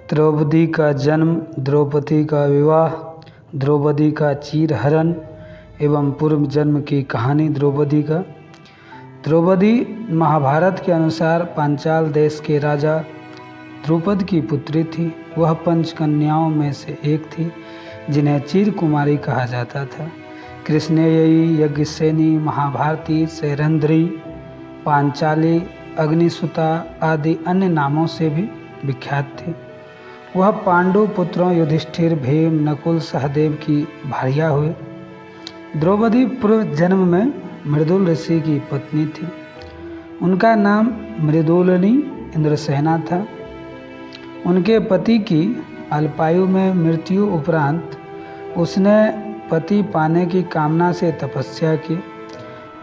द्रौपदी का जन्म, द्रौपदी का विवाह, द्रौपदी का चीरहरण एवं पूर्व जन्म की कहानी द्रौपदी का। द्रौपदी महाभारत के अनुसार पांचाल देश के राजा द्रुपद की पुत्री थी। वह पंचकन्याओं में से एक थी जिन्हें चीर कुमारी कहा जाता था। कृष्णेयी, यज्ञसेनी, महाभारती, सैरंध्री, पांचाली, अग्निसुता आदि अन्य नामों से भी विख्यात थी। वह पांडु पुत्रों युधिष्ठिर, भीम, नकुल, सहदेव की भार्या हुई। द्रौपदी पूर्व जन्म में मृदुल ऋषि की पत्नी थी। उनका नाम मृदुलिनी इंद्रसेना था। उनके पति की अल्पायु में मृत्यु उपरांत उसने पति पाने की कामना से तपस्या की।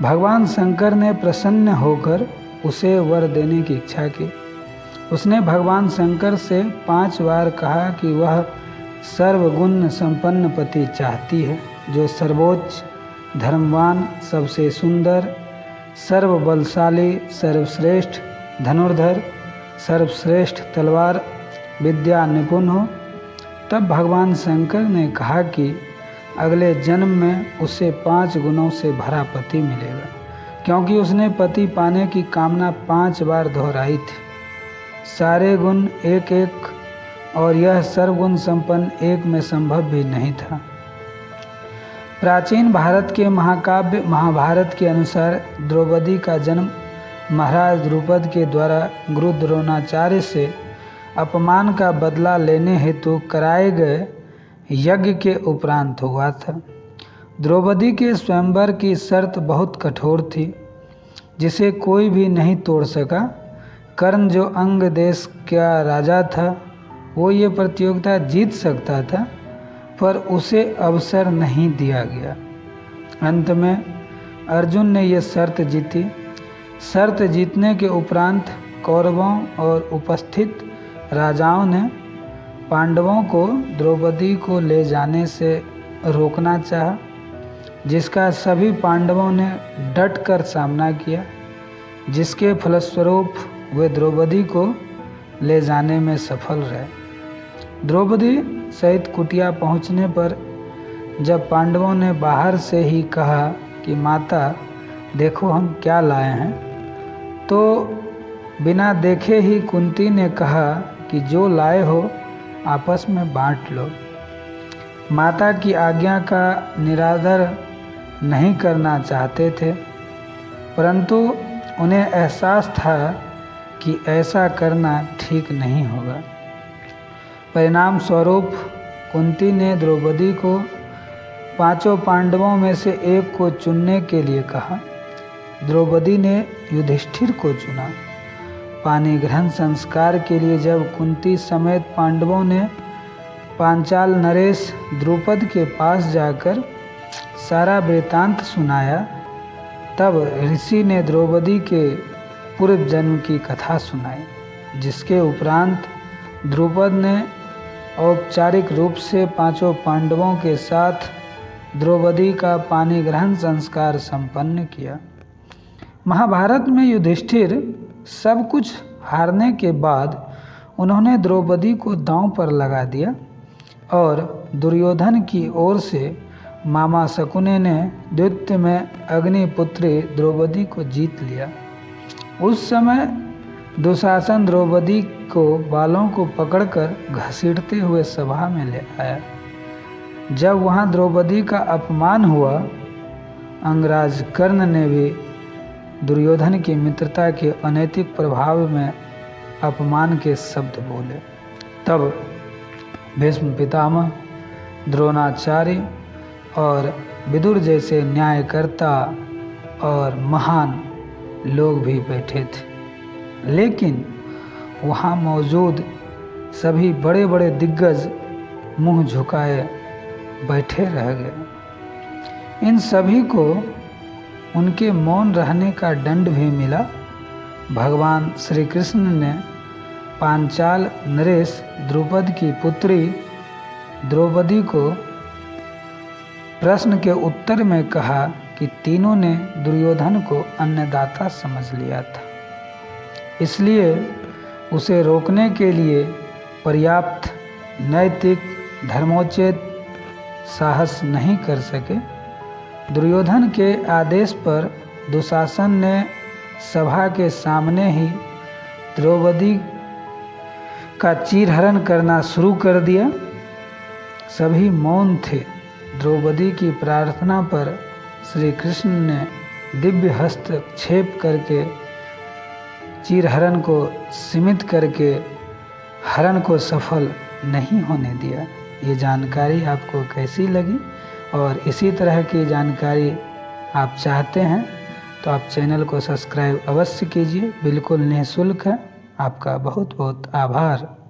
भगवान शंकर ने प्रसन्न होकर उसे वर देने की इच्छा की। उसने भगवान शंकर से 5 बार कहा कि वह सर्वगुण संपन्न पति चाहती है, जो सर्वोच्च, धर्मवान, सबसे सुंदर, सर्वबलशाली, सर्वश्रेष्ठ धनुर्धर, सर्वश्रेष्ठ तलवार विद्या निपुण हो। तब भगवान शंकर ने कहा कि अगले जन्म में उसे 5 गुणों से भरा पति मिलेगा, क्योंकि उसने पति पाने की कामना 5 बार दोहराई थी। सारे गुण एक एक, और यह सर्वगुण संपन्न एक में संभव भी नहीं था। प्राचीन भारत के महाकाव्य महाभारत के अनुसार द्रौपदी का जन्म महाराज द्रुपद के द्वारा गुरु द्रोणाचार्य से अपमान का बदला लेने हेतु कराए गए यज्ञ के उपरांत हुआ था। द्रौपदी के स्वयंवर की शर्त बहुत कठोर थी, जिसे कोई भी नहीं तोड़ सका। कर्ण, जो अंग देश का राजा था, वो ये प्रतियोगिता जीत सकता था, पर उसे अवसर नहीं दिया गया। अंत में अर्जुन ने यह शर्त जीती। शर्त जीतने के उपरांत कौरवों और उपस्थित राजाओं ने पांडवों को द्रौपदी को ले जाने से रोकना चाहा, जिसका सभी पांडवों ने डट कर सामना किया, जिसके फलस्वरूप वे द्रौपदी को ले जाने में सफल रहे। द्रौपदी सहित कुटिया पहुंचने पर जब पांडवों ने बाहर से ही कहा कि माता देखो हम क्या लाए हैं, तो बिना देखे ही कुंती ने कहा कि जो लाए हो आपस में बांट लो। माता की आज्ञा का निरादर नहीं करना चाहते थे, परंतु उन्हें एहसास था कि ऐसा करना ठीक नहीं होगा। परिणाम स्वरूप कुंती ने द्रौपदी को 5 पांडवों में से एक को चुनने के लिए कहा। द्रौपदी ने युधिष्ठिर को चुना। पानी ग्रहण संस्कार के लिए जब कुंती समेत पांडवों ने पांचाल नरेश द्रुपद के पास जाकर सारा वृतांत सुनाया, तब ऋषि ने द्रौपदी के पूर्व जन्म की कथा सुनाई, जिसके उपरांत द्रुपद ने औपचारिक रूप से 5 पांडवों के साथ द्रौपदी का पानी ग्रहण संस्कार संपन्न किया। महाभारत में युधिष्ठिर सब कुछ हारने के बाद उन्होंने द्रौपदी को दांव पर लगा दिया, और दुर्योधन की ओर से मामा शकुनि ने द्वितीय में अग्निपुत्री द्रौपदी को जीत लिया। उस समय दुशासन द्रौपदी को बालों को पकड़कर घसीटते हुए सभा में ले आया। जब वहां द्रौपदी का अपमान हुआ, अंगराज कर्ण ने भी दुर्योधन की मित्रता के अनैतिक प्रभाव में अपमान के शब्द बोले। तब भीष्म पितामह, द्रोणाचार्य और विदुर जैसे न्यायकर्ता और महान लोग भी बैठे थे, लेकिन वहाँ मौजूद सभी बड़े बड़े दिग्गज मुंह झुकाए बैठे रह गए। इन सभी को उनके मौन रहने का दंड भी मिला। भगवान श्री कृष्ण ने पांचाल नरेश द्रुपद की पुत्री द्रौपदी को प्रश्न के उत्तर में कहा कि तीनों ने दुर्योधन को अन्नदाता समझ लिया था, इसलिए उसे रोकने के लिए पर्याप्त नैतिक धर्मोचित साहस नहीं कर सके। दुर्योधन के आदेश पर दुशासन ने सभा के सामने ही द्रौपदी का चीरहरण करना शुरू कर दिया। सभी मौन थे। द्रौपदी की प्रार्थना पर श्री कृष्ण ने दिव्य हस्तक्षेप करके चीरहरण को सीमित करके हरण को सफल नहीं होने दिया। ये जानकारी आपको कैसी लगी? और इसी तरह की जानकारी आप चाहते हैं तो आप चैनल को सब्सक्राइब अवश्य कीजिए, बिल्कुल निःशुल्क है। आपका बहुत बहुत आभार।